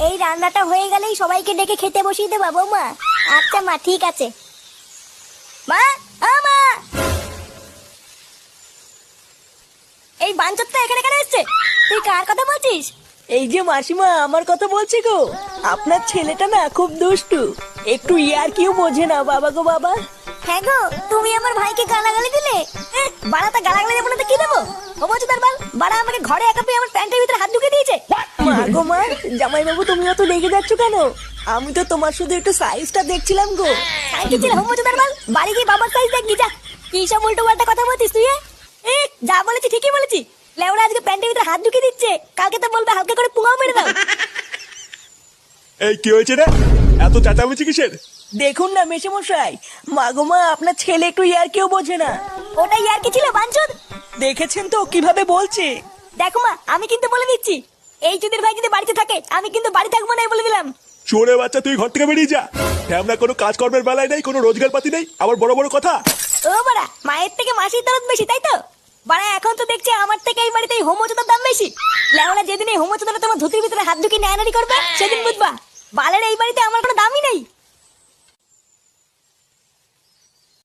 এই রান্নাটা হয়ে গেলেই সবাইকে ডেকে খেতে বসিয়ে দেবা বৌমা। আচ্ছা মা, ঠিক আছে। মা, মা, এই বাঞ্চতটা এখানে কেন এসছে? তুই কার কথা বলছিস? এই যে মাসিমা, আমার কথা বলছি গো। আপনার ছেলেটা না খুব দুষ্টু, একটু ইয়ার কিউ বোঝে না বাবা গো বাবা। হ্যাঁ গো, তুমি আমার ভাইকে গালাগালি দিলে। বাড়াটা গালাগালি দেবো না তো কি দেবো? ও বলছো তার বাল, বাড়া আমাকে ঘরে একা পেয়ে আমার প্যান্টের ভিতরে হাত ঢুকে দিয়েছে। মা গো মা, জামাই বাবু তুমি অত রেগে যাচ্ছ কেন? আমি তো তোমার শুধু একটু সাইজটা দেখছিলাম গো। সাইকেল ছিল হোম তার বাল, বাড়ি গিয়ে বাবার সাইজ দেখবি যা। কি সব উল্টো পাল্টা কথা বলছিস তুই? যা বলেছি ঠিকই বলেছি। লেওরা আজকে প্যান্টের ভিতরে হাত ঢুকে দিচ্ছে, কালকে তো বলবে হালকা করে পুঙাও মেরে দাও। এই কি হয়েছে রে? এত চেঁচামেচি কিসের? দেখুন না মেশামশাই, মা গো মা, আপনার ছেলে একটু ইয়ার কিউ বোঝে না। ওটাই আর কি ছিল বাঞ্চদ? দেখেছেন তো কিভাবে বলছে। দেখো মা, আমি কিন্তু বলে দিচ্ছি, এই চুদির ভাই যদি বাড়িতে থাকে আমি কিন্তু বাড়ি থাকবো না, বলে দিলাম। চোরে বাচ্চা, তুই ঘর থেকে বেরিয়ে যা। আমরা কোনো কাজকর্মের বেলায় নেই, কোনো রোজগার পাতি নেই, আবার বড় বড় কথা। ও বাড়া, মায়ের থেকে মাসির দরদ বেশি, তাই তো? বাড়া এখন তো দেখছি আমার থেকে এই বাড়িতে এই হোমোচোদার দাম বেশি। লেওরা যেদিন এই হোমোচোদাটা তোমার ধুতির ভিতরে হাত ঢুকিয়ে নেয়ানারি করবে সেদিন বুঝবা বালের এই বাড়িতে আমার কোনো দামই নেই।